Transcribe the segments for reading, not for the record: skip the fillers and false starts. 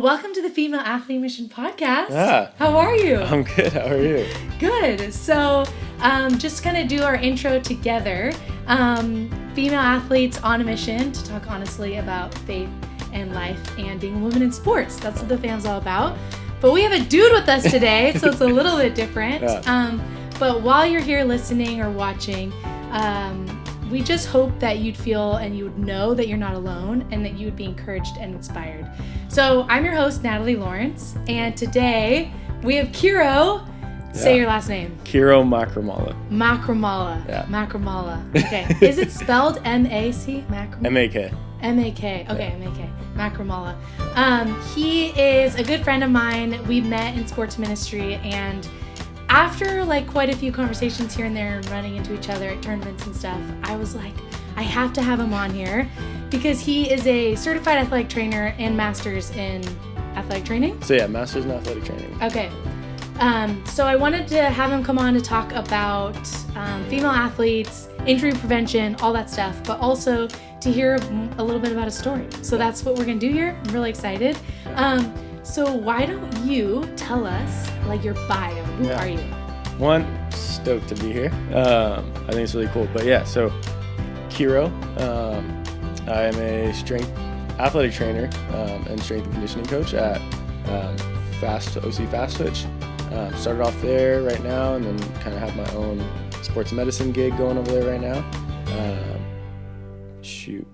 Welcome to the Female Athlete Mission podcast. Yeah. How are you? I'm good. How are you? Good. So, just gonna do our intro together. Female athletes on a mission to talk honestly about faith and life and being a woman in sports. That's what the fam's all about. But we have a dude with us today, so it's a little bit different. Yeah. But while you're here listening or watching, we just hope that you'd feel and you would know that you're not alone and that you would be encouraged and inspired. So I'm your host, Natalie Lawrence, and today we have Kero. Say your last name. Kero Makramalla. Makramalla. Yeah. Makramalla. Okay. Is it spelled M-A-C? Makramalla? M-A-K. M-A-K. Okay, Yeah. M-A-K. Makramalla. He is a good friend of mine. We met in sports ministry, and after quite a few conversations here and there and running into each other at tournaments and stuff, I was like, I have to have him on here because he is a certified athletic trainer and master's in athletic training. So master's in athletic training. Okay. So I wanted to have him come on to talk about female athletes, injury prevention, all that stuff, but also to hear a little bit about his story. So that's what we're going to do here. I'm really excited. So why don't you tell us your bio? Who are you? One, stoked to be here. I think it's really cool. But so Kero, I am a strength athletic trainer and strength and conditioning coach at OC Fast Twitch. Started off there right now, and then kind of have my own sports medicine gig going over there right now. 20,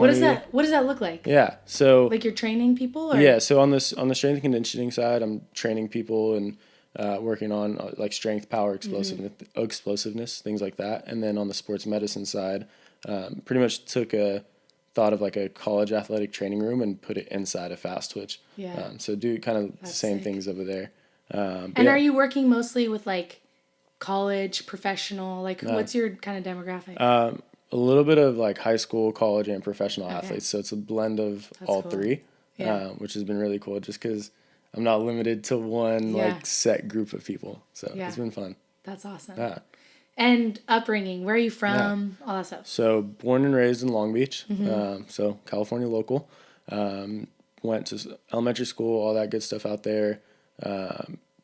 what does that look like? Yeah, so you're training people? Or? Yeah, so on the strength and conditioning side, I'm training people and working on strength, power, explosiveness, things like that. And then on the sports medicine side, pretty much took a thought of a college athletic training room and put it inside a Fast Twitch. Yeah. So do kind of the same things over there. And are you working mostly with college, professional? What's your kind of demographic? A little bit of high school, college, and professional athletes. So it's a blend of all three, which has been really cool just because I'm not limited to one set group of people. So it's been fun. That's awesome. Yeah. And upbringing, where are you from? All that stuff. So born and raised in Long Beach, so California local. Went to elementary school, all that good stuff out there.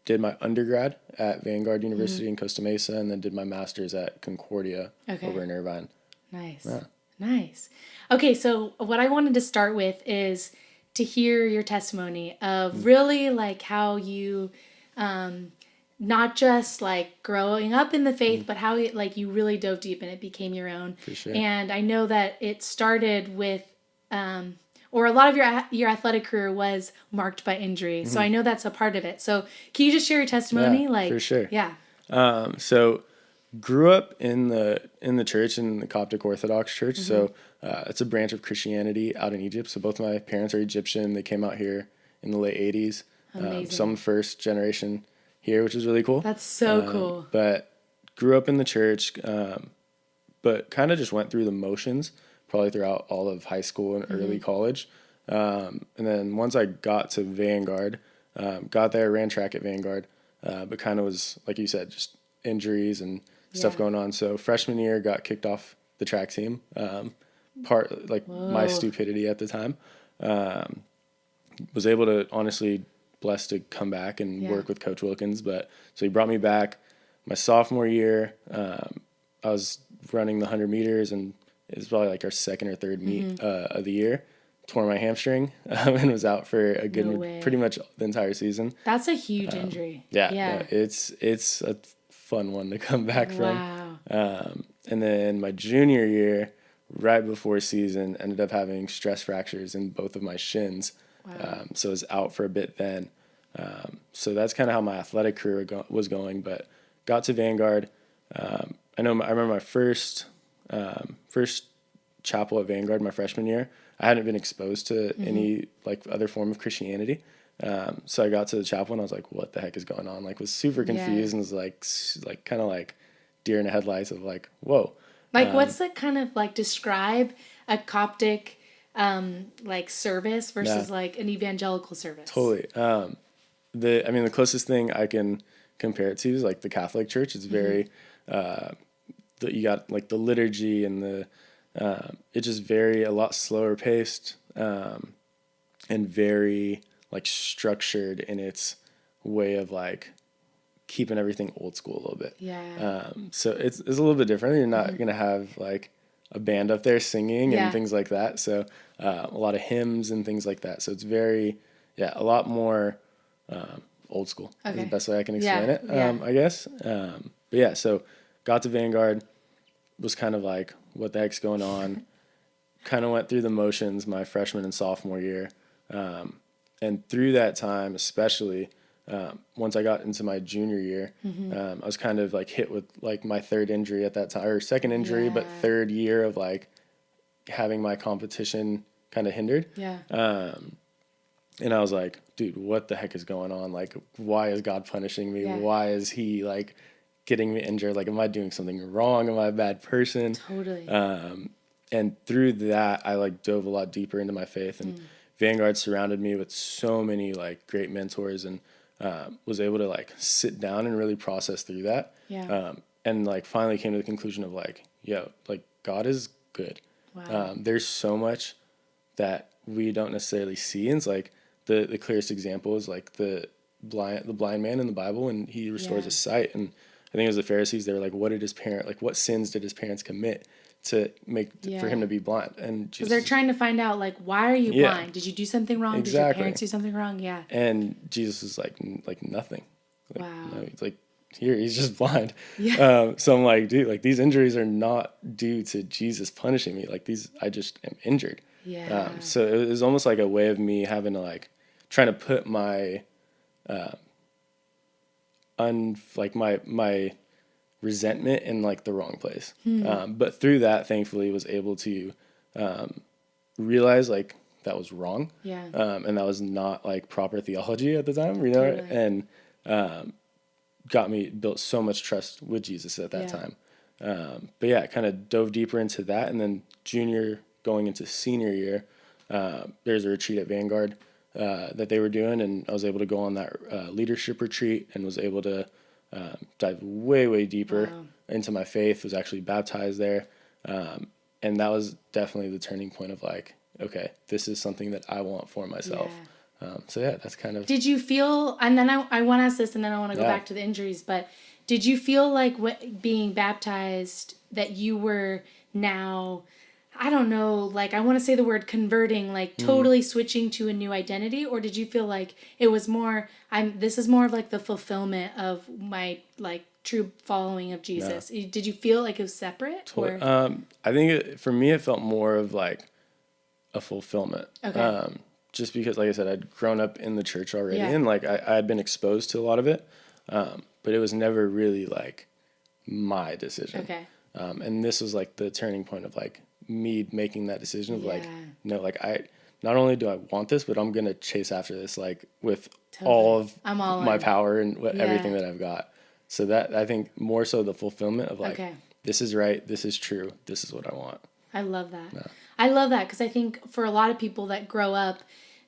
Did my undergrad at Vanguard University in Costa Mesa, and then did my master's at Concordia over in Irvine. Nice. Yeah. Nice. Okay, so what I wanted to start with is to hear your testimony of really how you not just growing up in the faith, but how you really dove deep and it became your own. For sure. And I know that it started with or a lot of your athletic career was marked by injury. So I know that's a part of it. So can you just share your testimony? Yeah, for sure. Yeah. So grew up in the church, in the Coptic Orthodox Church. So it's a branch of Christianity out in Egypt. So both my parents are Egyptian. They came out here in the late 80s. Amazing. Some first generation here, which is really cool. That's so cool. But grew up in the church, but kind of just went through the motions probably throughout all of high school and early college. And then once I got to Vanguard, got there, ran track at Vanguard, but kind of was, like you said, just injuries and stuff going on. So freshman year got kicked off the track team. My stupidity at the time. Was able to, honestly, blessed to come back and work with Coach Wilkins. But so he brought me back my sophomore year. I was running the 100 meters, and it was probably our second or third meet of the year. Tore my hamstring and was out for a good, pretty much the entire season. That's a huge injury. Yeah. No, it's a fun one to come back from. And then my junior year, right before season, ended up having stress fractures in both of my shins. So I was out for a bit then. So that's kind of how my athletic career was going. But got to Vanguard. I remember my first chapel at Vanguard my freshman year. I hadn't been exposed to any other form of Christianity. So I got to the chapel and I was like, what the heck is going on? Was super confused and was kind of deer in the headlights of whoa. What's the kind of describe a Coptic service versus an evangelical service? Totally. The closest thing I can compare it to is the Catholic Church. It's very you got the liturgy and the it's just a lot slower paced and very like structured in its way of like keeping everything old school a little bit. Yeah. So it's a little bit different. You're not going to have like a band up there singing and things like that. So a lot of hymns and things like that. So it's very, a lot more old school is the best way I can explain it, I guess. But yeah, so got to Vanguard, was kind of like, what the heck's going on? Kind of went through the motions my freshman and sophomore year. And through that time, especially once I got into my junior year, I was kind of like hit with like my third injury at that time, or second injury, but third year of like having my competition kind of hindered. Yeah. And I was like, dude, what the heck is going on? Like, why is God punishing me? Why is he like getting me injured? Like, am I doing something wrong? Am I a bad person? Totally. And through that, I like dove a lot deeper into my faith, and Vanguard surrounded me with so many like great mentors, and was able to like sit down and really process through that. Yeah. And like finally came to the conclusion of like, like God is good. Wow. There's so much that we don't necessarily see. And it's like the clearest example is like the blind man in the Bible, and he restores his sight. And I think it was the Pharisees, they were like, what sins did his parents commit to make for him to be blind? And because they're trying to find out like, why are you blind? Did you do something wrong? Exactly. Did your parents do something wrong? Yeah. And Jesus is like nothing. Like, wow. No, he's like, here, he's just blind. Yeah. So I'm like, dude, like these injuries are not due to Jesus punishing me. Like I just am injured. Yeah. So it was almost like a way of me having to like trying to put my my resentment in like the wrong place. But through that, thankfully, was able to realize like that was wrong. Yeah. And that was not like proper theology at the time, you know, Totally. and built so much trust with Jesus at that time. But yeah, kind of dove deeper into that. And then junior going into senior year, there's a retreat at Vanguard that they were doing, and I was able to go on that leadership retreat and was able to dive way deeper into my faith, was actually baptized there. And that was definitely the turning point of like, okay, this is something that I want for myself. So yeah, that's kind of. Did you feel, and then I want to ask this and then I want to go back to the injuries, but did you feel like being baptized that you were now, I don't know, like I want to say the word converting, like totally switching to a new identity? Or did you feel like it was more, this is more of like the fulfillment of my like true following of Jesus? No. Did you feel like it was separate? Or? I think for me, it felt more of like a fulfillment. Okay. Just because, like I said, I'd grown up in the church already, and like I had been exposed to a lot of it, but it was never really like my decision. Okay. And this was like the turning point of like me making that decision of like, no, like not only do I want this, but I'm gonna chase after this like with all of my power and everything that I've got. So that, I think, more so the fulfillment of like, this is right, this is true, this is what I want. I love that. Yeah. I love that because I think for a lot of people that grow up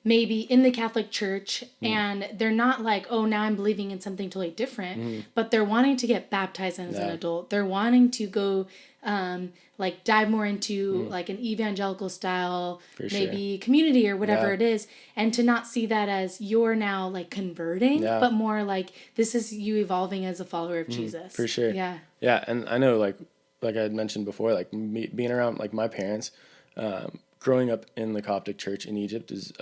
maybe in the Catholic Church and they're not like, oh, now I'm believing in something totally different, but they're wanting to get baptized as an adult. They're wanting to go like dive more into like an evangelical style, maybe community or whatever it is, and to not see that as you're now like converting, but more like this is you evolving as a follower of Jesus. For sure. Yeah. Yeah. And I know like I had mentioned before, like being around like my parents, growing up in the Coptic church in Egypt is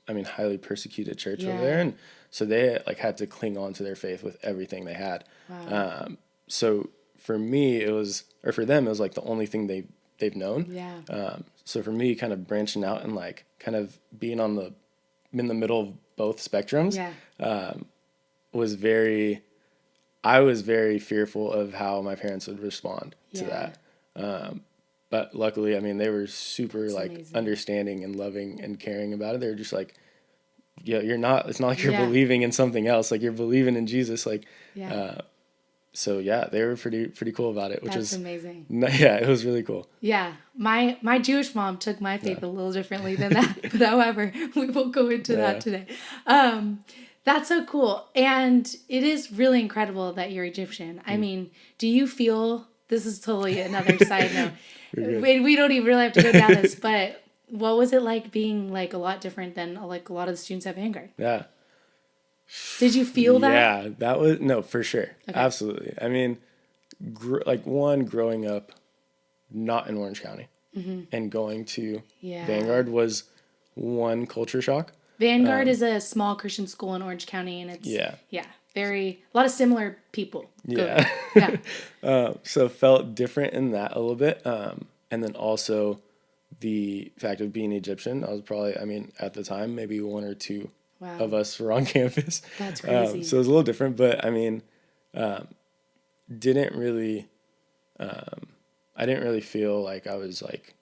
highly persecuted church over there. And so they like had to cling on to their faith with everything they had. Wow. So for me, for them, it was like the only thing they've known. Yeah. So for me, kind of branching out and like kind of being in the middle of both spectrums, I was very fearful of how my parents would respond to that. But luckily, they were super amazing. Understanding and loving and caring about it. They were just like, it's not like you're believing in something else. Like you're believing in Jesus. Like, so they were pretty cool about it, which was amazing. Yeah, it was really cool. Yeah. My Jewish mom took my faith a little differently than that. But however, we won't go into that today. That's so cool. And it is really incredible that you're Egyptian. Do you feel, this is totally another side note. We don't even really have to go down this, but what was it like being like a lot different than like a lot of the students at Vanguard? Yeah. Did you feel that? Yeah, that was, no, for sure. Okay. Absolutely. I mean, growing up not in Orange County and going to Yeah. Vanguard was one culture shock. Vanguard is a small Christian school in Orange County, and it's Yeah. a lot of similar people. Yeah. Yeah. So felt different in that a little bit. And then also the fact of being Egyptian, I was probably, I mean, at the time, maybe one or two Wow. of us were on campus. That's crazy. So it was a little different, but I mean, didn't really, I didn't really feel like I was like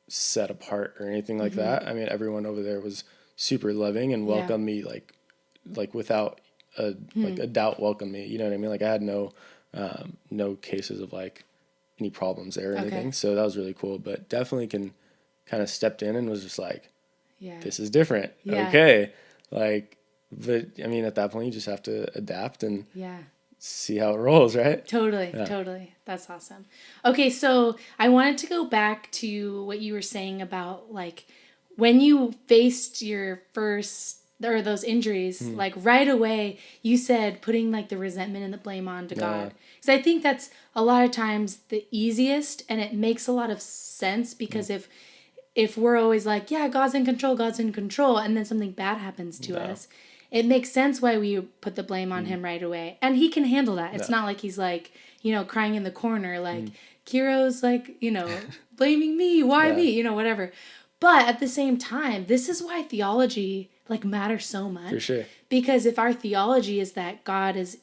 set apart or anything like that. I mean, everyone over there was super loving and welcomed me like without like a doubt welcomed me. You know what I mean? Like I had no cases of like any problems there or anything. So that was really cool, but definitely can kind of stepped in and was just like, this is different. Yeah. Okay. Like, but I mean, at that point you just have to adapt and see how it rolls, right? Totally. That's awesome. Okay, so I wanted to go back to what you were saying about like when you faced your first or those injuries, like right away you said putting like the resentment and the blame on to God. Because I think that's a lot of times the easiest, and it makes a lot of sense because if we're always like, yeah, God's in control, and then something bad happens to us, it makes sense why we put the blame on him right away. And he can handle that. It's not like he's like, crying in the corner, like, Keros, like, blaming me, why me, whatever. But at the same time, this is why theology, like, matters so much. For sure. Because if our theology is that God is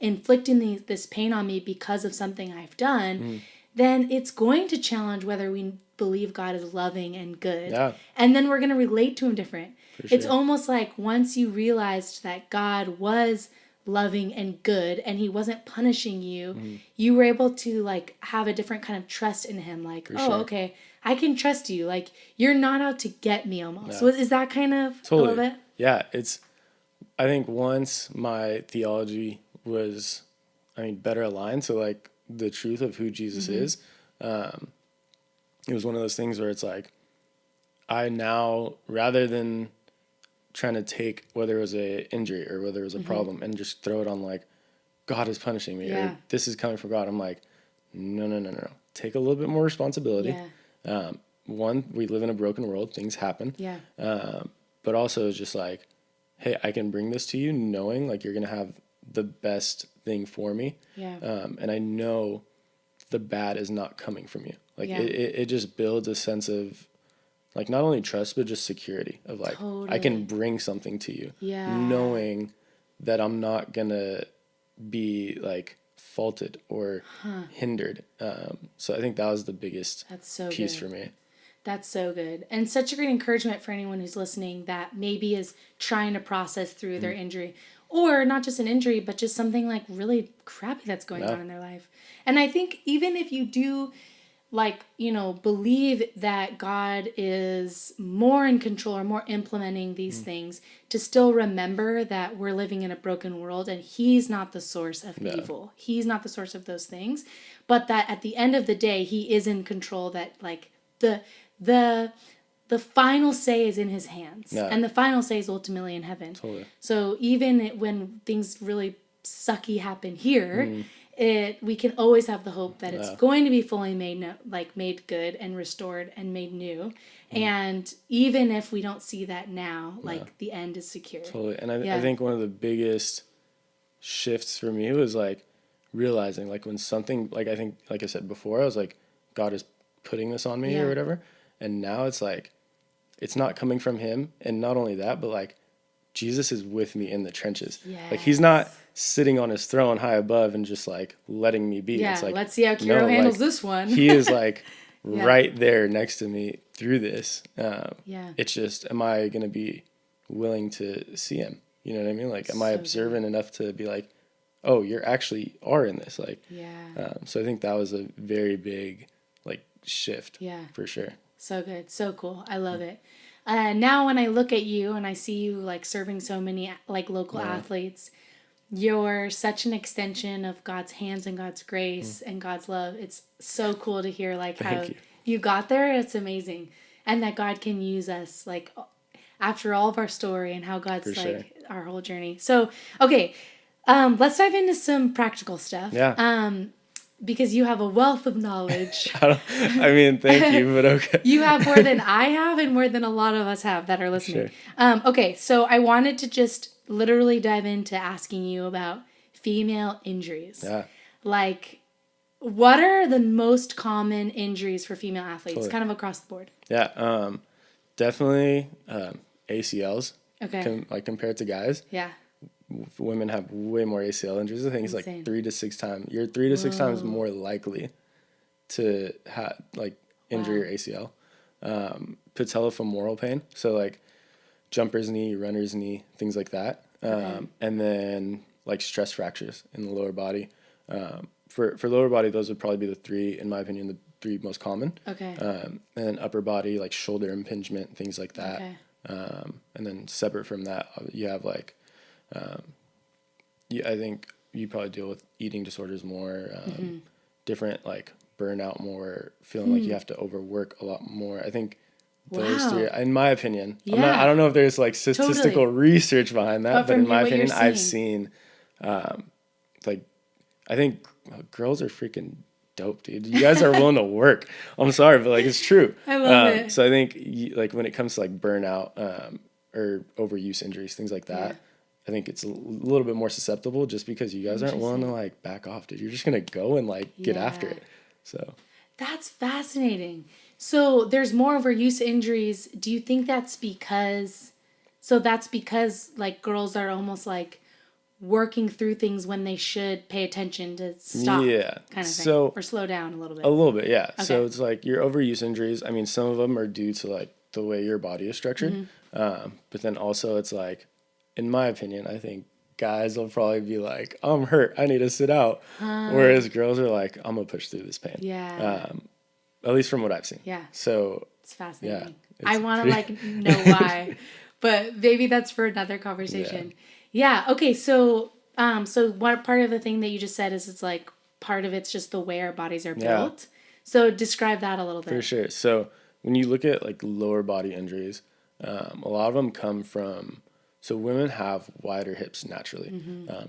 inflicting this pain on me because of something I've done, then it's going to challenge whether we believe God is loving and good. Yeah. And then we're going to relate to him different. For It's sure. almost like once you realized that God was loving and good and he wasn't punishing you, you were able to like have a different kind of trust in him. Like, okay, I can trust you. Like, you're not out to get me almost. So is that kind of a little bit? Yeah. I think once my theology was, better aligned to like the truth of who Jesus is, it was one of those things where it's like, I now, rather than trying to take whether it was a injury or whether it was a problem and just throw it on like, God is punishing me or this is coming from God, I'm like, no. Take a little bit more responsibility. One, we live in a broken world. Things happen. But also it's just like, hey, I can bring this to you knowing like you're going to have the best thing for me. And I know the bad is not coming from you. Like it just builds a sense of like not only trust, but just security of like, I can bring something to you knowing that I'm not going to be like faulted or hindered. So I think that was the biggest piece for me. That's so good. And such a great encouragement for anyone who's listening that maybe is trying to process through their injury. Or not just an injury, but just something like really crappy that's going on in their life. And I think even if you do like, believe that God is more in control or more implementing these things, to still remember that we're living in a broken world and he's not the source of evil. He's not the source of those things. But that at the end of the day, he is in control, that like the final say is in his hands. And the final say is ultimately in heaven. So even when things really sucky happen here, we can always have the hope that it's going to be fully made good and restored and made new. And even if we don't see that now, like the end is secure. And I think one of the biggest shifts for me was like realizing like when something, like I think, like I said before, I was like, God is putting this on me or whatever. And now it's like, it's not coming from him. And not only that, but like Jesus is with me in the trenches. Like he's not sitting on his throne high above and just like letting me be. It's like, let's see how Kero handles this one. He is like right there next to me through this. It's just, am I going to be willing to see him? You know what I mean? Like, am I observant enough to be like, oh, you're actually are in this? Like, so I think that was a very big like shift for sure. So good. So cool. I love it. Now when I look at you and I see you like serving so many like local athletes, you're such an extension of God's hands and God's grace and God's love. It's so cool to hear like how you got there. It's amazing. and that God can use us, like, after all of our story and how God's For like sure. our whole journey. So, okay, let's dive into some practical stuff. Yeah. Because you have a wealth of knowledge. I mean, thank you, but okay. You have more than I have and more than a lot of us have that are listening. Sure. Okay, so I wanted to just literally dive into asking you about female injuries. Yeah. Like, what are the most common injuries for female athletes, Totally. kind of across the board? Yeah. Definitely ACLs. Okay. Like compared to guys, Yeah. women have way more ACL injuries. I think it's like Insane. 3 to 6 times. You're 3 to 6 times more likely to have like injure your ACL. Patellofemoral pain, so like jumper's knee, runner's knee, things like that. And then like stress fractures in the lower body. For lower body, those would probably be the three, in my opinion, the three most common. Okay. And then upper body, like shoulder impingement, things like that. Okay. And then separate from that, you have like, I think you probably deal with eating disorders more, different like burnout more, feeling like you have to overwork a lot more. I think those three, in my opinion, I don't know if there's like statistical research behind that, but in my opinion, I've seen, like, I think girls are freaking dope, dude. You guys are willing to work. I'm sorry, but like, it's true. I love it. So I think like when it comes to like burnout, or overuse injuries, things like that, I think it's a little bit more susceptible just because you guys aren't willing to like back off, dude. You're just going to go and like get after it. So that's fascinating. So there's more overuse injuries. Do you think that's because like girls are almost like working through things when they should pay attention to stop, kind of thing, or slow down a little bit? A little bit, yeah. Okay. So it's like your overuse injuries. I mean, some of them are due to like the way your body is structured, but then also it's like, in my opinion, I think guys will probably be like, I'm hurt, I need to sit out, whereas girls are like, I'm gonna push through this pain. Yeah. At least from what I've seen. Yeah. So it's fascinating. Yeah, I want to like know why, but maybe that's for another conversation. Yeah. Okay. So, what part of the thing that you just said is it's like part of it's just the way our bodies are built. So describe that a little bit. For sure. So when you look at like lower body injuries, a lot of them come from, so women have wider hips naturally,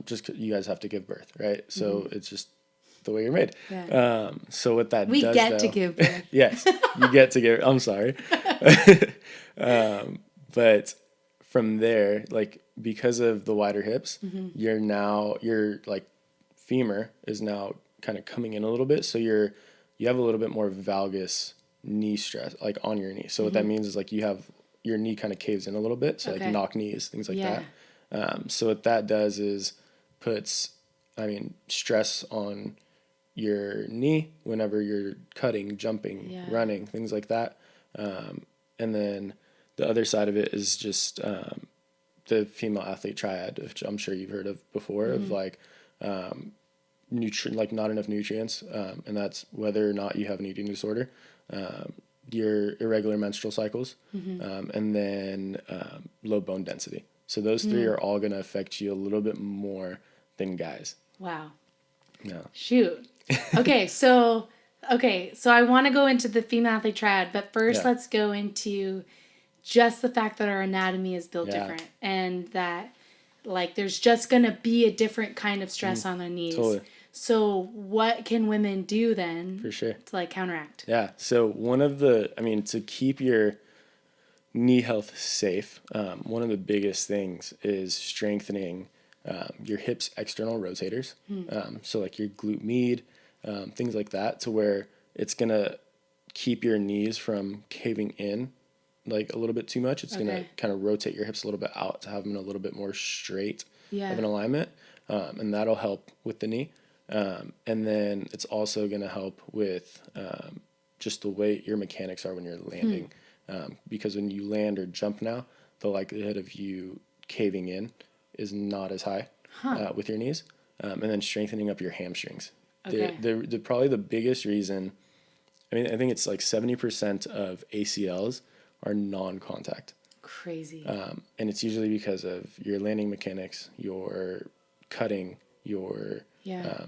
just 'cause you guys have to give birth, right? So it's just the way you're made. Yeah. So what that we does, get to give birth. Yes, you get to give. I'm sorry. But from there, like because of the wider hips, your like femur is now kind of coming in a little bit. So you have a little bit more valgus knee stress, like on your knee. So what that means is like you have your knee kind of caves in a little bit. So like knock knees, things like that. So what that does is puts, stress on your knee whenever you're cutting, jumping, running, things like that. And then the other side of it is just the female athlete triad, which I'm sure you've heard of before, of like like not enough nutrients, and that's whether or not you have an eating disorder, your irregular menstrual cycles, and then low bone density. So those three are all going to affect you a little bit more than guys. Wow. Yeah. Shoot. Okay, so I want to go into the female athlete triad, but first let's go into just the fact that our anatomy is built different, and that like there's just going to be a different kind of stress on their knees. Totally. So what can women do then For sure. to like counteract? Yeah. So to keep your knee health safe, one of the biggest things is strengthening your hips external rotators. So like your glute med, things like that, to where it's going to keep your knees from caving in like a little bit too much. It's going to kind of rotate your hips a little bit out to have them in a little bit more straight of an alignment. And that'll help with the knee. And then it's also going to help with just the way your mechanics are when you're landing. Because when you land or jump now, the likelihood of you caving in is not as high with your knees. And then strengthening up your hamstrings. Okay. They're probably the biggest reason. I think it's like 70% of ACLs are non-contact. Crazy. And it's usually because of your landing mechanics, your cutting, your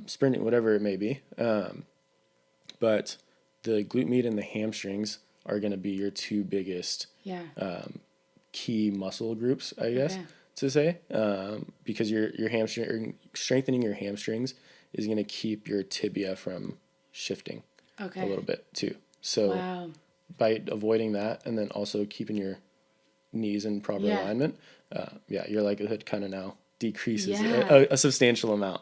sprinting, whatever it may be. But the glute med and the hamstrings are going to be your two biggest key muscle groups, I guess, to say, because your hamstring, strengthening your hamstrings is going to keep your tibia from shifting a little bit too. So by avoiding that, and then also keeping your knees in proper alignment, your likelihood kind of now decreases a substantial amount.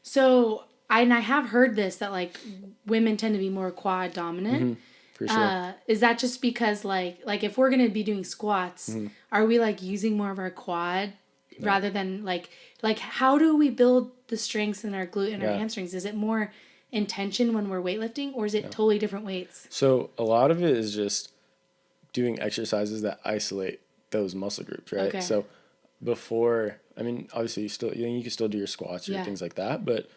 So I have heard this, that like women tend to be more quad dominant. For sure. Is that just because like if we're gonna be doing squats, are we like using more of our quad rather than like how do we build the strengths in our glute and our hamstrings? Is it more intention when we're weightlifting, or is it totally different weights? So a lot of it is just doing exercises that isolate those muscle groups, right? So before, I mean, obviously you can still do your squats or things like that, but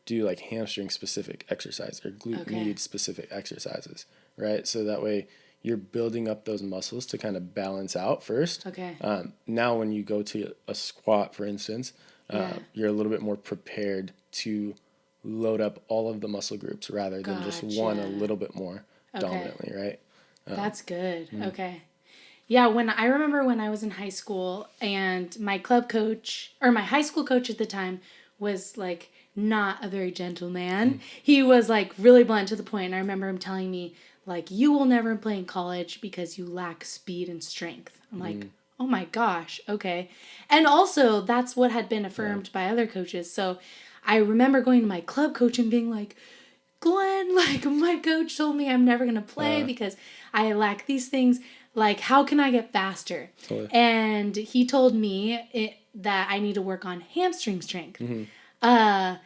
do like hamstring specific exercise or glute med specific exercises, right? So that way you're building up those muscles to kind of balance out first. Now when you go to a squat, for instance, you're a little bit more prepared to load up all of the muscle groups rather than just one a little bit more dominantly, right? That's good. Yeah, I remember when I was in high school, and my club coach, or my high school coach at the time, was like not a very gentle man. He was like really blunt to the point. And I remember him telling me like, you will never play in college because you lack speed and strength. I'm like, oh my gosh, okay. And also that's what had been affirmed by other coaches. So I remember going to my club coach and being like, Glenn, like my coach told me I'm never going to play because I lack these things. Like, how can I get faster? And he told me that I need to work on hamstring strength. And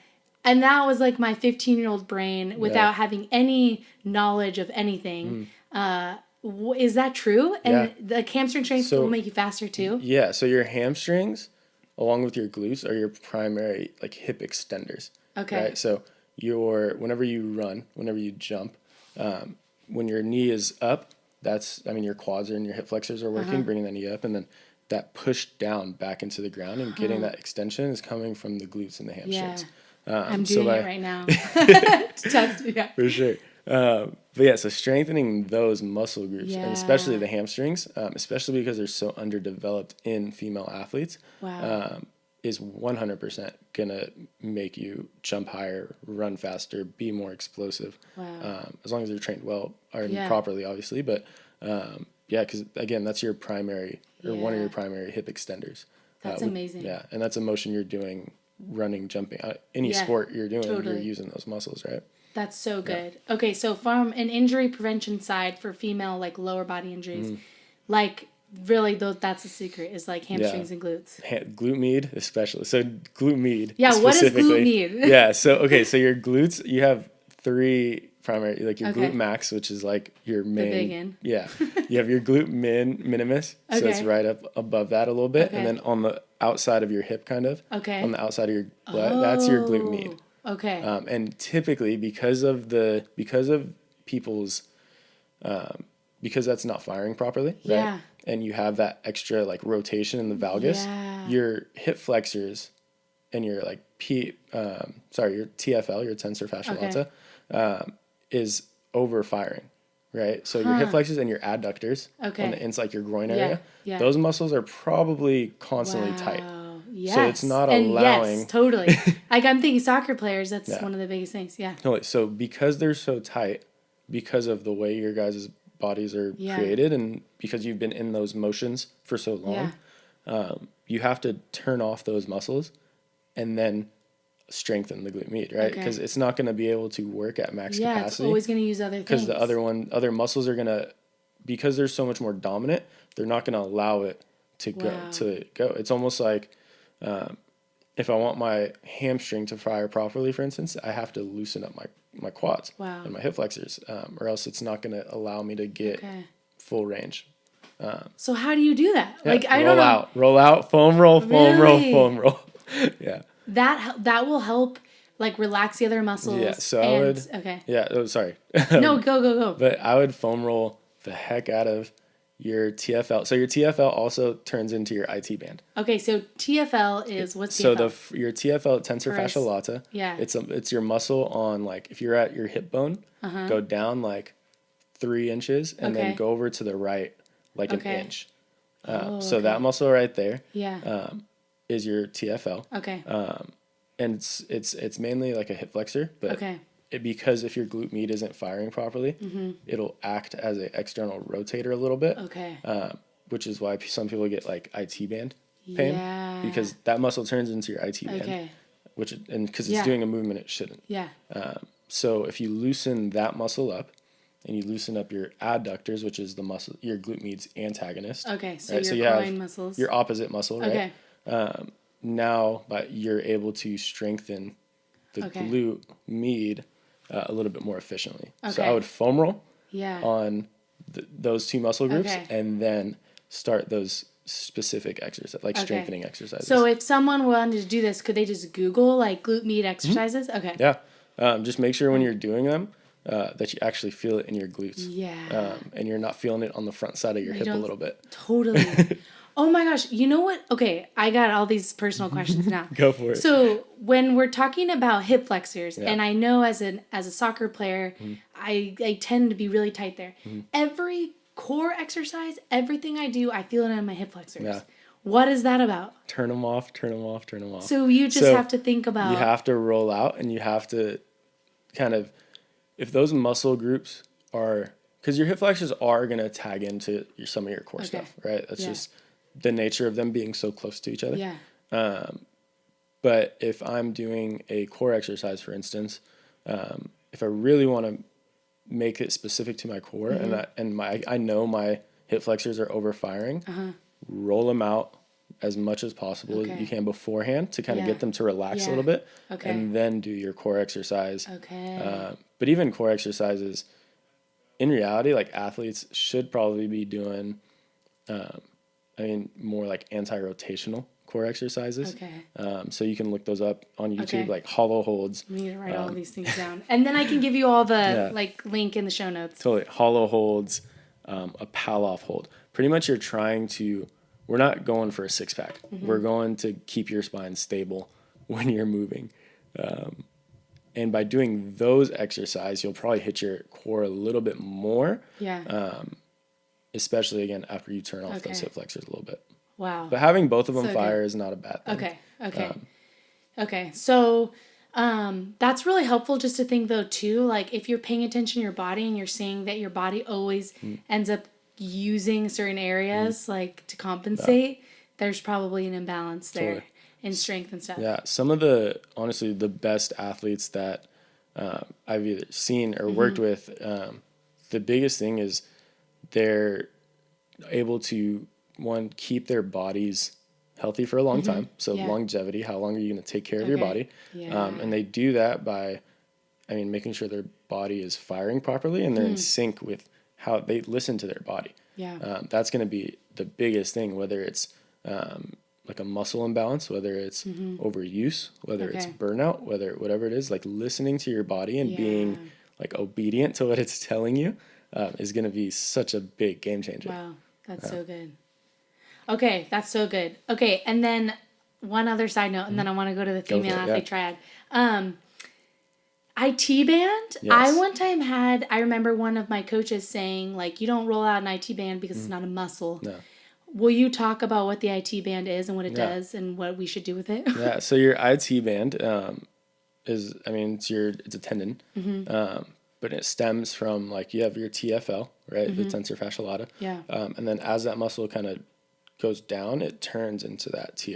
that was like my 15-year-old brain without having any knowledge of anything. Is that true? And the hamstring strength will make you faster too? Yeah. So your hamstrings, along with your glutes, are your primary like hip extenders. Right. So whenever you run, whenever you jump, when your knee is up, your quads and your hip flexors are working, bringing the knee up, and then that push down back into the ground and getting that extension is coming from the glutes and the hamstrings. I'm doing it right now. For sure. So strengthening those muscle groups, and especially the hamstrings, especially because they're so underdeveloped in female athletes, is 100% going to make you jump higher, run faster, be more explosive. As long as they're trained well or properly, obviously. But because again, that's your primary or one of your primary hip extenders. That's amazing. Yeah, and that's a motion you're doing, running, jumping, any sport you're doing, you're using those muscles, right? That's so good. Okay, so from an injury prevention side for female like lower body injuries, like really that's the secret is like hamstrings and glutes. Glute med especially. So glute med. Yeah, what is glute med? So your glutes, you have three primary, like your glute max, which is like your main. The big end. Yeah. You have your glute minimus, so it's right up above that a little bit, and then on the outside of your hip, kind of. On the outside of your butt, that's your glute med. And typically because people's because that's not firing properly, right? And you have that extra like rotation in the valgus, your hip flexors and your like your TFL, your tensor fasciolata, is over firing, right? So your hip flexors and your adductors on the inside, your groin area, those muscles are probably constantly tight. So it's not allowing. Yes, totally. Like I'm thinking soccer players, that's one of the biggest things. Yeah. Totally. So because they're so tight, because of the way your guys' bodies are created and because you've been in those motions for so long, you have to turn off those muscles and then strengthen the glute med, right? Because it's not going to be able to work at max capacity. Yeah, it's always going to use other things. Because the other muscles are going to, because they're so much more dominant, they're not going to allow it to go. It's almost like if I want my hamstring to fire properly, for instance, I have to loosen up my quads and my hip flexors, or else it's not going to allow me to get full range. So how do you do that? Like I don't know. Roll out, foam roll, foam roll. Yeah. That will help like relax the other muscles. Yeah. So I would. Okay. Yeah. Oh, sorry. No, go. But I would foam roll the heck out of your TFL. So your TFL also turns into your IT band. Okay, so TFL is what's TFL? So your TFL, tensor fasciolata. Yeah. It's your muscle on like if you're at your hip bone, go down like 3 inches and Okay. then go over to the right like an Okay. inch. Okay. That muscle right there Yeah. is your TFL. Okay. And it's mainly like a hip flexor, but Okay. because if your glute med isn't firing properly, it'll act as an external rotator a little bit. Okay. Which is why some people get like IT band pain Yeah. because that muscle turns into your IT band, Okay. and because it's Yeah. doing a movement it shouldn't. Yeah. So if you loosen that muscle up, and you loosen up your adductors, which is the muscle, your glute med's antagonist. Okay. So right? your you groin have muscles. your opposite muscle, right? Okay. Now, but you're able to strengthen the Okay. glute med a little bit more efficiently. So Okay. I would foam roll Yeah. on those 2 muscle groups, Okay. and then start those specific exercises, like Okay. strengthening exercises. So if someone wanted to do this, could they just Google like glute med exercises? Okay. Yeah. Just make sure when you're doing them that you actually feel it in your glutes. Yeah. And you're not feeling it on the front side of your hip a don't- little bit. Totally. Oh my gosh. You know what? Okay. I got all these personal questions now. Go for it. So when we're talking about hip flexors, Yeah. and I know as a soccer player, I tend to be really tight there. Every core exercise, everything I do, I feel it in my hip flexors. Yeah. What is that about? Turn them off, turn them off, turn them off. So you just have to think about. You have to roll out, and you have to kind of, if those muscle groups are, because your hip flexors are going to tag into some of your core stuff, right? That's just the nature of them being so close to each other. Yeah. But if I'm doing a core exercise, for instance, if I really want to make it specific to my core, and I know my hip flexors are overfiring, roll them out as much as possible as you can beforehand to kind of get them to relax a little bit, and then do your core exercise. Okay. But even core exercises, in reality, like athletes should probably be doing, more like anti-rotational core exercises. Okay. So you can look those up on YouTube, like hollow holds. I need to write all these things down, and then I can give you all the link in the show notes. Totally. Hollow holds, a pal-off hold. Pretty much we're not going for a 6-pack. We're going to keep your spine stable when you're moving. And by doing those exercises, you'll probably hit your core a little bit more. Yeah. Especially, again, after you turn off those hip flexors a little bit. Wow. But having both of them So fire good. is not a bad thing. Okay. So that's really helpful just to think, though, too, like if you're paying attention to your body and you're seeing that your body always ends up using certain areas like to compensate, there's probably an imbalance there in strength and stuff. Yeah. Some of honestly, the best athletes that I've either seen or worked with, the biggest thing is they're able to, one, keep their bodies healthy for a long time. So longevity, how long are you going to take care of your body? Yeah. And they do that by, making sure their body is firing properly and they're in sync with how they listen to their body. Yeah. That's going to be the biggest thing, whether it's like a muscle imbalance, whether it's overuse, whether it's burnout, whatever it is, like listening to your body and being like obedient to what it's telling you is going to be such a big game changer. Wow. That's so good. Okay. That's so good. Okay. And then one other side note, and then I want to go to the female athlete triad. IT band. Yes. I one time I remember one of my coaches saying, like, you don't roll out an IT band because it's not a muscle. No. Will you talk about what the IT band is and what it does and what we should do with it? Yeah. So your IT band is, it's a tendon, but it stems from, like, you have your TFL, right? The tensor fascia lata. Yeah. And then as that muscle kind of goes down, it turns into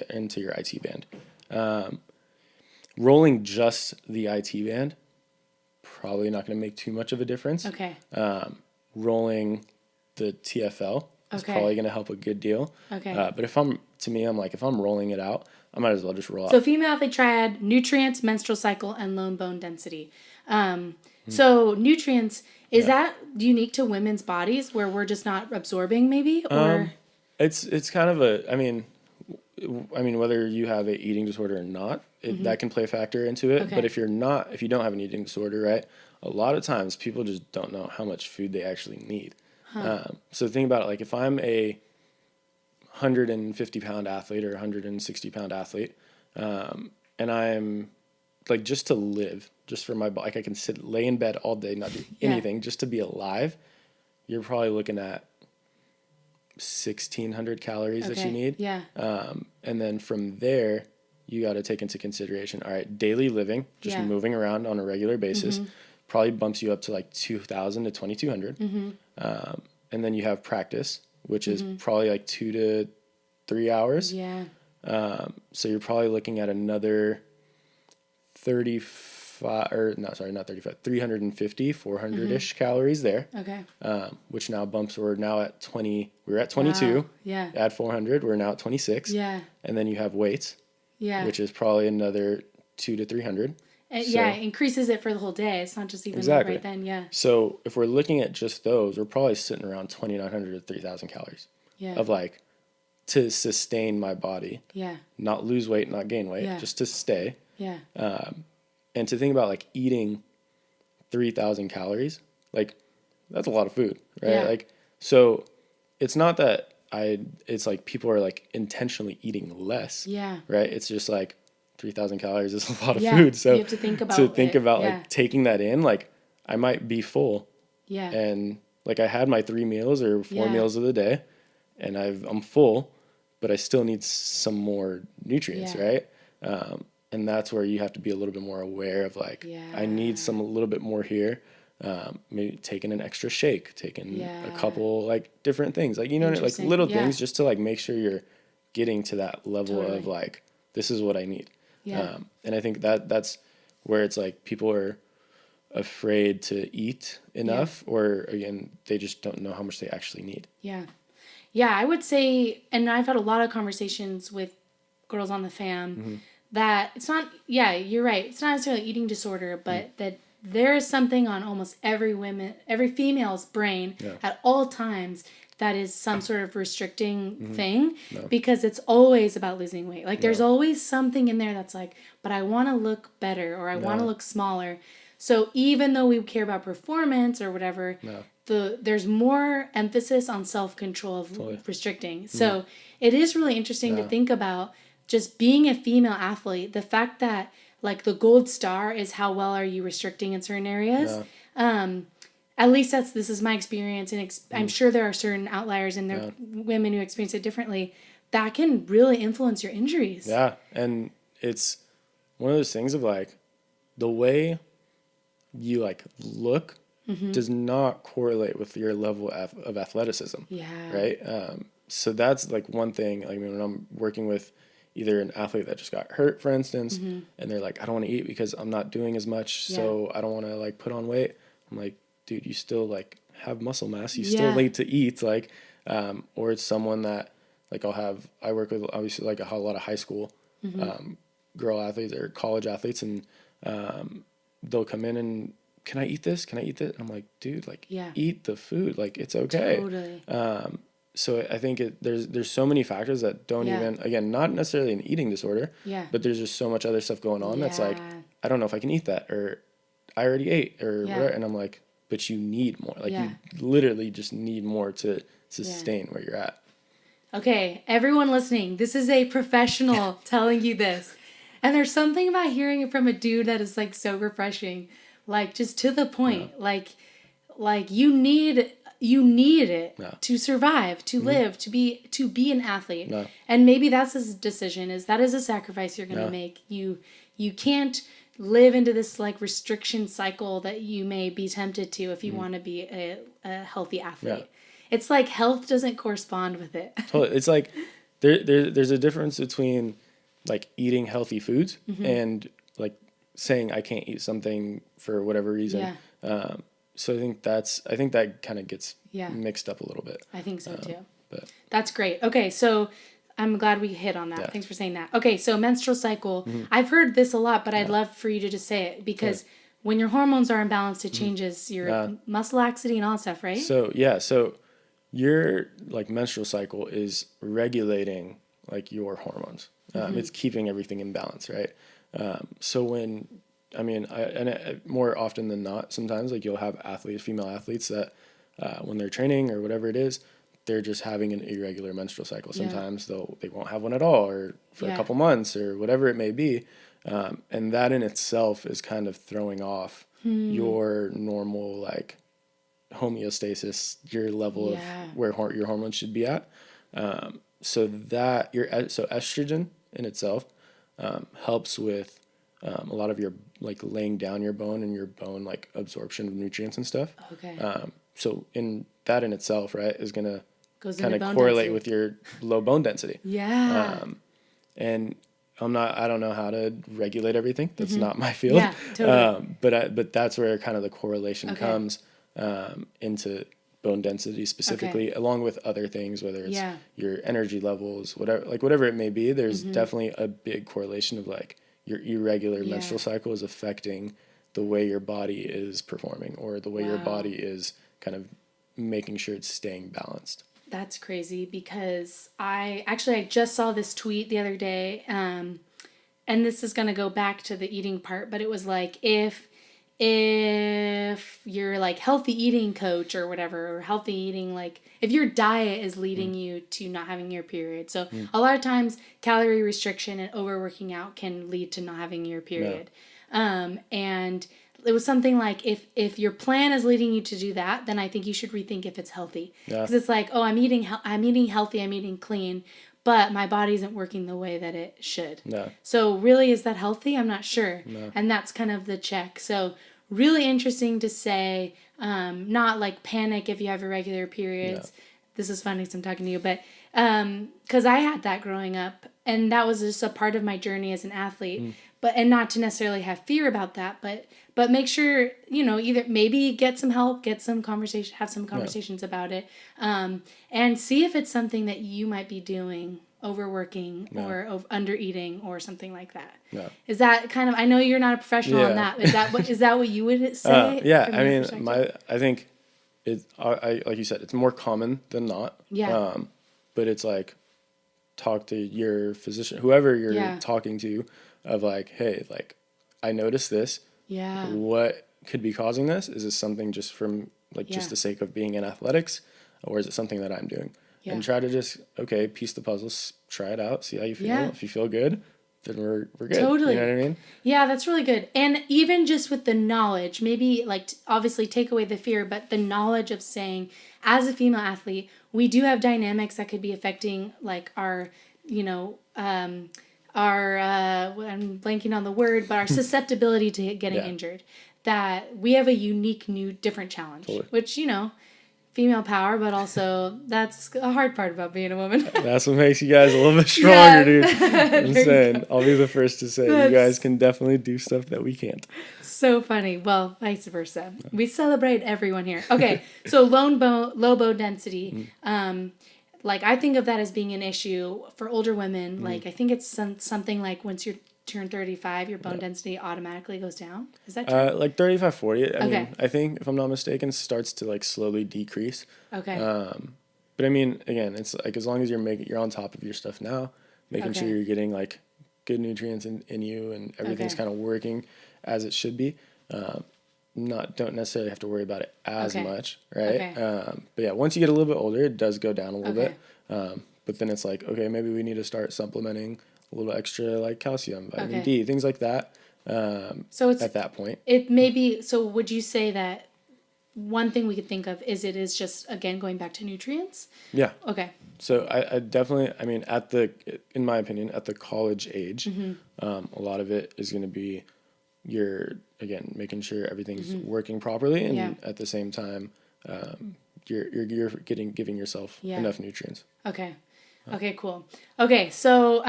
into your IT band. Rolling just the IT band, probably not going to make too much of a difference. Okay. Rolling the TFL is probably going to help a good deal. Okay. But if I'm rolling it out, I might as well just roll out. So female athlete triad, nutrients, menstrual cycle, and low bone density. So nutrients, is that unique to women's bodies where we're just not absorbing maybe? Or It's kind of whether you have a eating disorder or not, that can play a factor into it. Okay. But if you don't have an eating disorder, right, a lot of times people just don't know how much food they actually need. So think about it, like if I'm a 150-pound athlete or 160-pound athlete, and I'm like, just to live, just for my body, like I can lay in bed all day, not do anything, just to be alive. you're probably looking at 1,600 calories that you need. Yeah. And then from there, you got to take into consideration, all right, daily living, just moving around on a regular basis, probably bumps you up to like 2,000 to 2,200. And then you have practice, which is probably like 2 to 3 hours. Yeah. So you're probably looking at another 350, 400-ish calories there. Okay. Which now bumps, we're now at 20, we were at 22. Wow. Yeah. Add 400, we're now at 26. Yeah. And then you have weights. Yeah. Which is probably another 200 to 300. Yeah, it increases it for the whole day. It's not just even right then. Yeah. So if we're looking at just those, we're probably sitting around 2,900 to 3,000 calories. Yeah. Of like, to sustain my body. Yeah. Not lose weight, not gain weight, just to stay. Yeah. And to think about like eating 3,000 calories, like that's a lot of food, right? Yeah. Like, so it's not that it's like people are like intentionally eating less. Yeah. Right. It's just like 3,000 calories is a lot of food. So you have to think about like taking that in, like I might be full. Yeah. And like I had my 3 meals or 4 meals of the day and I'm full, but I still need some more nutrients. Right. And that's where you have to be a little bit more aware of like, I need a little bit more here. Maybe taking an extra shake, taking a couple like different things, like, you know, like little things just to like make sure you're getting to that level of like, this is what I need. And I think that's where it's like people are afraid to eat enough or again, they just don't know how much they actually need. Yeah. Yeah. I would say, and I've had a lot of conversations with girls on the fam that it's not, you're right. It's not necessarily eating disorder, but that there is something on almost every female's brain at all times that is some sort of restricting thing because it's always about losing weight. Like there's always something in there that's like, but I want to look better or I want to look smaller. So even though we care about performance or whatever, there's more emphasis on self-control of restricting. So it is really interesting to think about just being a female athlete, the fact that like the gold star is how well are you restricting in certain areas. At least this is my experience, and I'm sure there are certain outliers and there are women who experience it differently that can really influence your injuries. Yeah, and it's one of those things of like the way you like look does not correlate with your level of athleticism. Yeah. Right. So that's like one thing. Like when I'm working with either an athlete that just got hurt, for instance, and they're like, I don't want to eat because I'm not doing as much, so I don't want to like put on weight. I'm like, dude, you still like have muscle mass. You still need to eat. Like, or it's someone that like I work with obviously like a lot of high school girl athletes or college athletes, and they'll come in and can I eat this? Can I eat that? And I'm like, dude, like eat the food. Like it's okay. Totally. So I think there's so many factors that don't even, again, not necessarily an eating disorder, but there's just so much other stuff going on that's like, I don't know if I can eat that, or I already ate, or whatever. And I'm like, but you need more. Like you literally just need more to sustain where you're at. Okay, everyone listening, this is a professional telling you this. And there's something about hearing it from a dude that is like so refreshing, like just to the point, like you need it to survive, to live, to be an athlete. And maybe that's a decision, that is a sacrifice you're going to make. You can't live into this like restriction cycle that you may be tempted to if you want to be a healthy athlete. It's like health doesn't correspond with it. Totally. It's like there's a difference between like eating healthy foods and like saying I can't eat something for whatever reason. So I think that kind of gets mixed up a little bit. I think so too. But that's great. Okay, so I'm glad we hit on that. Thanks for saying that. Okay, so menstrual cycle. I've heard this a lot, but I'd love for you to just say it because when your hormones are imbalanced, it changes your muscle laxity and all that stuff, right? So your like menstrual cycle is regulating like your hormones. It's keeping everything in balance, right? So when more often than not, sometimes like you'll have female athletes that when they're training or whatever it is, they're just having an irregular menstrual cycle. Sometimes they won't have one at all, or for a couple months, or whatever it may be, and that in itself is kind of throwing off your normal like homeostasis, your level Yeah. of where your hormones should be at. So estrogen in itself helps with a lot of your like laying down your bone and your bone like absorption of nutrients and stuff. Okay. So in that in itself, right, is gonna Goes kind into of bone correlate density. with your low bone density. Yeah. And I don't know how to regulate everything. That's not my field. Yeah, totally. But that's where kind of the correlation Okay. comes into bone density specifically, along with other things, whether it's your energy levels, whatever it may be. There's definitely a big correlation of like your irregular menstrual cycle is affecting the way your body is performing or the way your body is kind of making sure it's staying balanced. That's crazy because I just saw this tweet the other day, and this is going to go back to the eating part, but it was like if you're like healthy eating coach or whatever, or healthy eating, like if your diet is leading you to not having your period. So a lot of times calorie restriction and overworking out can lead to not having your period. And it was something like if your plan is leading you to do that, then I think you should rethink if it's healthy. Because it's like, oh, I'm eating healthy, I'm eating clean, but my body isn't working the way that it should. No. So really, is that healthy? I'm not sure. No. And that's kind of the check. So really interesting to say, not like panic if you have irregular periods. No. This is funny because I'm talking to you, but because I had that growing up, and that was just a part of my journey as an athlete. And not to necessarily have fear about that, but make sure, either maybe get some help, get some conversation, have some conversations about it, and see if it's something that you might be doing, overworking or under eating or something like that. No. Is that kind of, I know you're not a professional on that. Is that what you would say? I mean, I think I like you said, it's more common than not. Yeah. But it's like, talk to your physician, whoever you're talking to, of like, hey, like, I noticed this. Yeah. What could be causing this? Is this something just from like just the sake of being in athletics, or is it something that I'm doing? Yeah. And try to just piece the puzzles, try it out, see how you feel. Yeah. If you feel good, then we're good. Totally. You know what I mean? Yeah, that's really good. And even just with the knowledge, maybe like obviously take away the fear, but the knowledge of saying, as a female athlete, we do have dynamics that could be affecting like our, I'm blanking on the word, but our susceptibility to getting injured. That we have a unique, new, different challenge, which, female power, but also that's a hard part about being a woman. That's what makes you guys a little bit stronger, dude. I'm saying, I'll be the first to say, you guys can definitely do stuff that we can't. So funny. Well, vice versa. We celebrate everyone here. Okay, so low bone density. Like I think of that as being an issue for older women. Like I think it's something like once you turn 35, your bone density automatically goes down. Is that true? Like 35, 40. I mean, I think if I'm not mistaken, starts to like slowly decrease. Okay. But I mean, again, it's like as long as you're on top of your stuff now, making sure you're getting like good nutrients in you and everything's kind of working as it should be. Don't necessarily have to worry about it as much, right? But yeah, once you get a little bit older, it does go down a little bit. But then it's like, okay, maybe we need to start supplementing a little extra like calcium, vitamin D, things like that. So it's at that point. It may be. So would you say that one thing we could think of is it is just again going back to nutrients? Yeah. Okay. So I definitely, I mean, in my opinion, at the college age, a lot of it is going to be again making sure everything's working properly, and at the same time, you're giving yourself enough nutrients. Okay. Okay, cool. Okay, so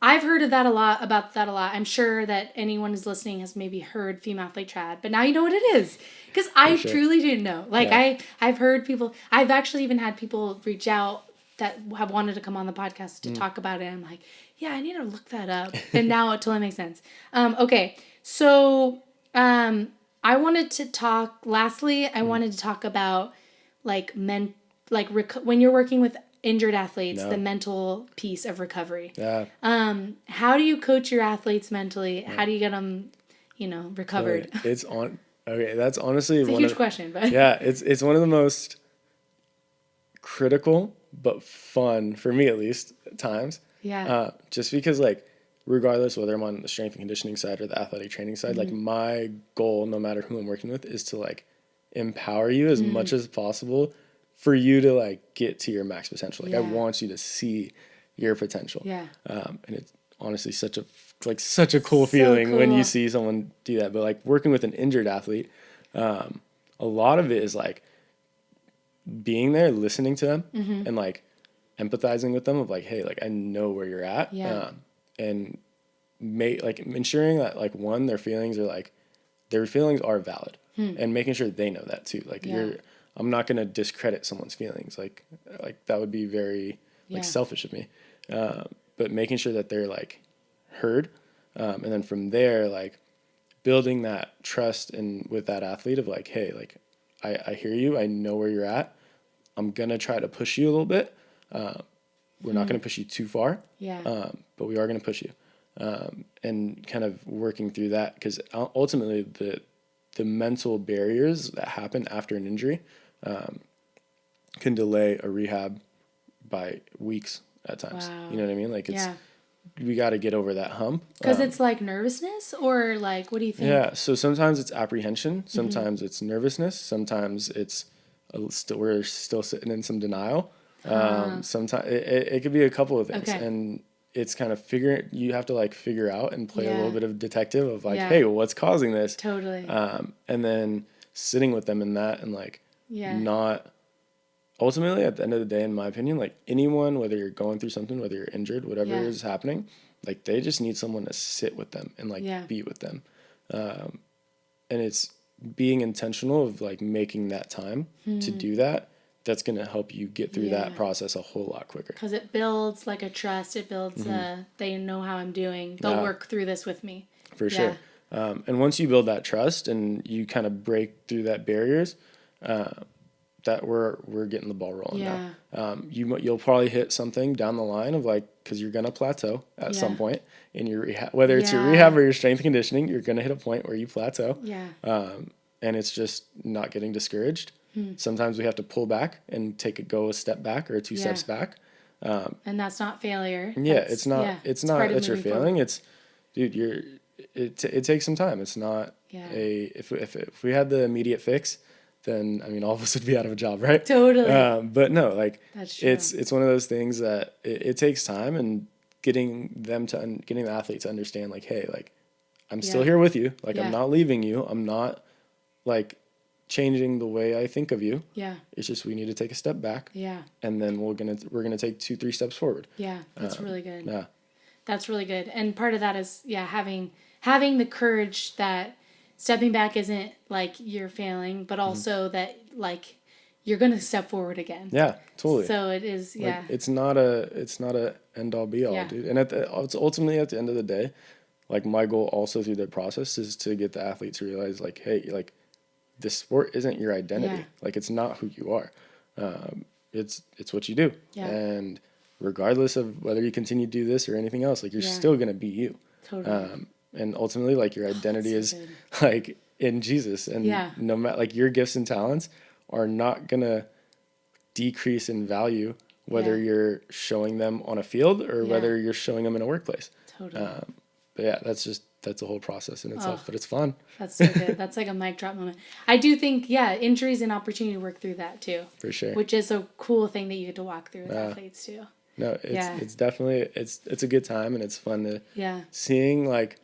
I've heard about that a lot. I'm sure that anyone who's listening has maybe heard female athlete triad, but now you know what it is. Because I truly didn't know. Like I've heard people, I've actually even had people reach out that have wanted to come on the podcast to talk about it. I'm like, yeah, I need to look that up. And now it totally makes sense. Okay, so I wanted to talk about like when you're working with injured athletes, the mental piece of recovery. Yeah. How do you coach your athletes mentally? How do you get them, recovered? That's honestly it's a huge question, but yeah, it's one of the most critical but fun for me, at least at times. Yeah. Just because like regardless whether I'm on the strength and conditioning side or the athletic training side, like my goal, no matter who I'm working with, is to like empower you as much as possible for you to like get to your max potential. Like I want you to see your potential. Yeah. And it's honestly such a cool feeling when you see someone do that. But like working with an injured athlete, a lot of it is like being there, listening to them and like empathizing with them of like, hey, like I know where you're at. And ensuring that like one, their feelings are valid and making sure they know that too. Like I'm not going to discredit someone's feelings. Like that would be very like selfish of me. But making sure that they're like heard. And then from there, like building that trust and with that athlete of like, hey, like I hear you. I know where you're at. I'm going to try to push you a little bit. We're not going to push you too far. But we are going to push you. And kind of working through that, because ultimately the mental barriers that happen after an injury can delay a rehab by weeks at times. You know what I mean? Like we got to get over that hump. Because it's like nervousness, or like, what do you think? Yeah. So sometimes it's apprehension. Sometimes it's nervousness. Sometimes it's we're still sitting in some denial. Sometimes it could be a couple of things. And it's kind of you have to like figure out and play a little bit of detective of like, hey, what's causing this? Totally. And then sitting with them in that and like not ultimately at the end of the day, in my opinion, like anyone, whether you're going through something, whether you're injured, whatever is happening, like they just need someone to sit with them and like be with them. And it's being intentional of like making that time to do that. That's going to help you get through that process a whole lot quicker. Because it builds like a trust. It builds they know how I'm doing. They'll work through this with me. For sure. And once you build that trust and you kind of break through that barriers, that we're getting the ball rolling now. You'll probably hit something down the line of like, because you're going to plateau at some point in your rehab, whether it's your rehab or your strength conditioning, you're going to hit a point where you plateau. And it's just not getting discouraged. Sometimes we have to pull back and go a step back or two steps back. And that's not failure. It's not that you're failing. Forward. It's, dude, it takes some time. It's not if we had the immediate fix, then I mean, all of us would be out of a job, right? Totally. But no, like it's one of those things that it takes time, and getting the athlete to understand like, hey, like I'm still here with you. Like I'm not leaving you. I'm not like changing the way I think of you. It's just we need to take a step back. And then we're gonna take 2-3 steps forward. That's really good. That's really good. And part of that is having the courage that stepping back isn't like you're failing, but also that like you're gonna step forward again. Totally. So it is. Like, it's not a end all be all, dude. And it's ultimately at the end of the day, like my goal also through the process is to get the athlete to realize like, hey, like this sport isn't your identity. Like it's not who you are. It's what you do. And regardless of whether you continue to do this or anything else, like you're still gonna be you. Totally. And ultimately, like your identity is like in Jesus, and no matter like your gifts and talents are not gonna decrease in value whether you're showing them on a field or whether you're showing them in a workplace. Totally. But that's a whole process in itself, but it's fun. That's so good. That's like a mic drop moment. I do think, injuries and opportunity to work through that too. For sure. Which is a cool thing that you get to walk through with athletes too. No, it's definitely, it's a good time, and it's fun to seeing like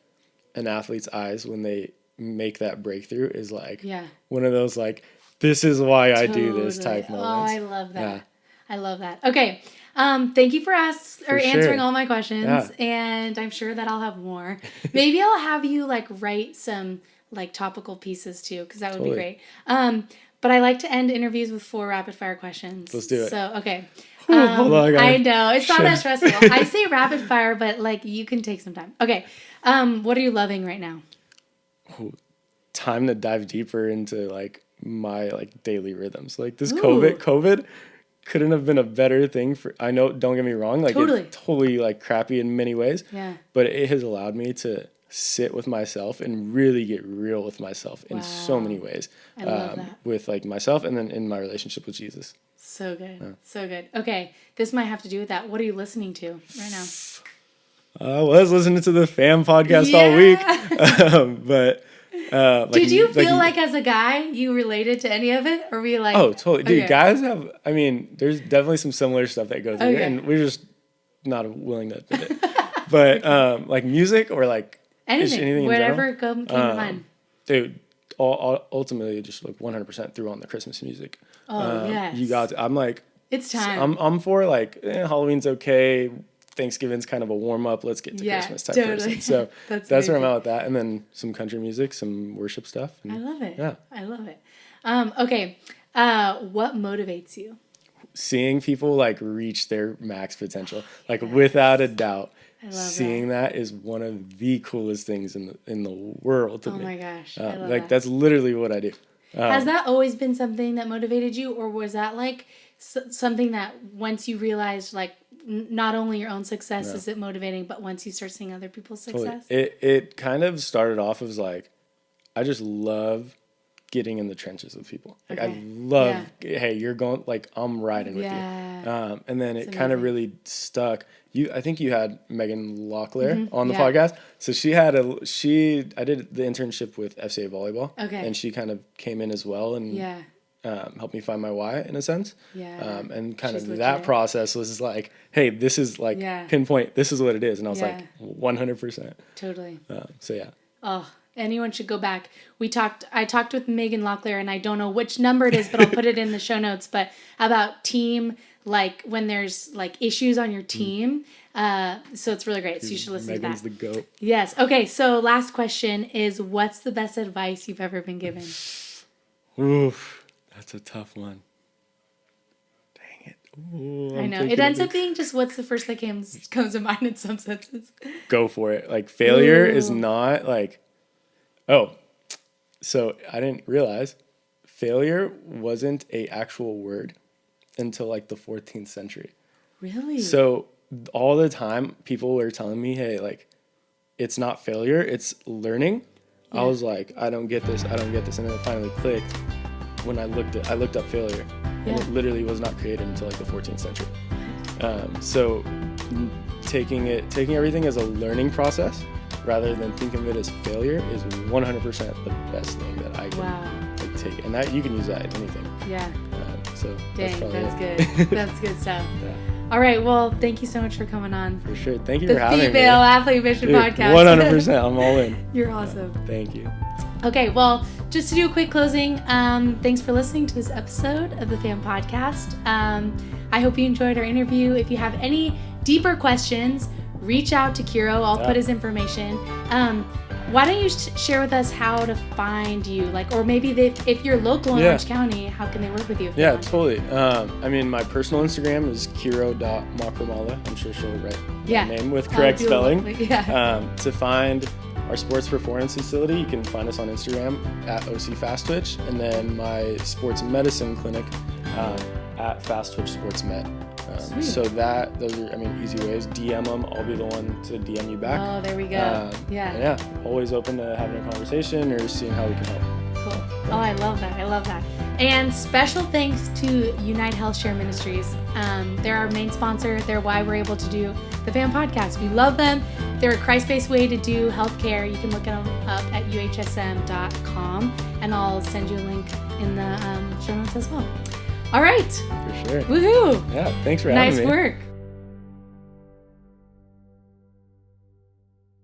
an athlete's eyes when they make that breakthrough is like one of those like, this is why I do this type moments. I love that. I love that. Okay. Thank you for answering all my questions, and I'm sure that I'll have more. Maybe I'll have you like write some like topical pieces too, because that would be great. But I like to end interviews with 4 rapid fire questions. Let's do it. So, okay. I know it's not that stressful. I say rapid fire, but like you can take some time. Okay. What are you loving right now? Time to dive deeper into like my like daily rhythms. Like this COVID couldn't have been a better thing I know, don't get me wrong, like it's totally like crappy in many ways. But it has allowed me to sit with myself and really get real with myself in so many ways. I love that. With like myself and then in my relationship with Jesus. So good. So good. Okay. This might have to do with that. What are you listening to right now? I was listening to the FAM podcast all week. But Did you feel like as a guy you related to any of it, or were you like? Oh, totally, dude. Okay. Guys have. I mean, there's definitely some similar stuff that goes in, Okay. and we're just not willing to admit it. But like music or like anything in whatever general, came to mind. dude. Ultimately, just like 100% threw on the Christmas music. Oh yes. You got. I'm like. It's time. I'm for like Halloween's okay. Thanksgiving's kind of a warm up. Let's get to Christmas type person. So that's where I'm at with that. And then some country music, some worship stuff. And, I love it. Yeah. I love it. Okay. What motivates you? Seeing people like reach their max potential, like without a doubt. I love Seeing that is one of the coolest things in the world to me. Oh my gosh. I love like that. that's literally what I do. Has that always been something that motivated you, or was that like something that once you realized like not only your own success is it motivating, but once you start seeing other people's success? It kind of started off as like, I just love getting in the trenches with people. Like I love, hey, you're going, like I'm riding with you. And then it kind of really stuck. I think you had Megan Locklear on the podcast. So I did the internship with FCA volleyball. Okay. And she kind of came in as well and helped me find my why in a sense. Yeah. And kind of that process was like, hey, this is like pinpoint, this is what it is. And I was like 100%. Totally. So yeah. Oh, anyone should go back. I talked with Megan Locklear, and I don't know which number it is, but I'll put it in the show notes, but about team, like when there's like issues on your team. So it's really great. So you should listen Megan's to that. the GOAT. Yes. Okay. So last question is, what's the best advice you've ever been given? Oof. That's a tough one. Dang it. Ooh, I know. It ends up being just what's the first that comes to mind in some senses. Go for it. Like failure is not like, so I didn't realize failure wasn't a actual word until like the 14th century. Really? So all the time people were telling me, hey, like it's not failure, it's learning. I was like, I don't get this. And then it finally clicked when I looked up failure, and it literally was not created until like the 14th century. So taking everything as a learning process rather than thinking of it as failure is 100% the best thing that I can like, take. And that you can use that in anything. Yeah. So dang, that's good. That's good stuff. Yeah. All right. Well, thank you so much for coming on. For sure. Thank you for having me. The Female Athlete Mission Podcast. 100%. I'm all in. You're awesome. Thank you. Okay. Well, just to do a quick closing, thanks for listening to this episode of the FAM Podcast. I hope you enjoyed our interview. If you have any deeper questions, reach out to Kero. I'll put his information. Why don't you share with us how to find you? Like, or maybe if you're local in Orange County, how can they work with you? Yeah, totally. I mean, my personal Instagram is Kero.Makramalla. I'm sure she'll write my name with correct spelling. To find our sports performance facility, you can find us on Instagram at OC Fast Twitch, and then my sports medicine clinic at Fast Twitch Sports Med. So those are, easy ways. DM them. I'll be the one to DM you back. Oh, there we go. Always open to having a conversation or seeing how we can help. Cool. Oh, I love that. And special thanks to Unite Health Share Ministries. They're our main sponsor. They're why we're able to do the FAM Podcast. We love them. They're a Christ-based way to do healthcare. You can look them up at uhsm.com, and I'll send you a link in the show notes as well. All right. For sure. Woohoo. Yeah, thanks for having me. Nice work.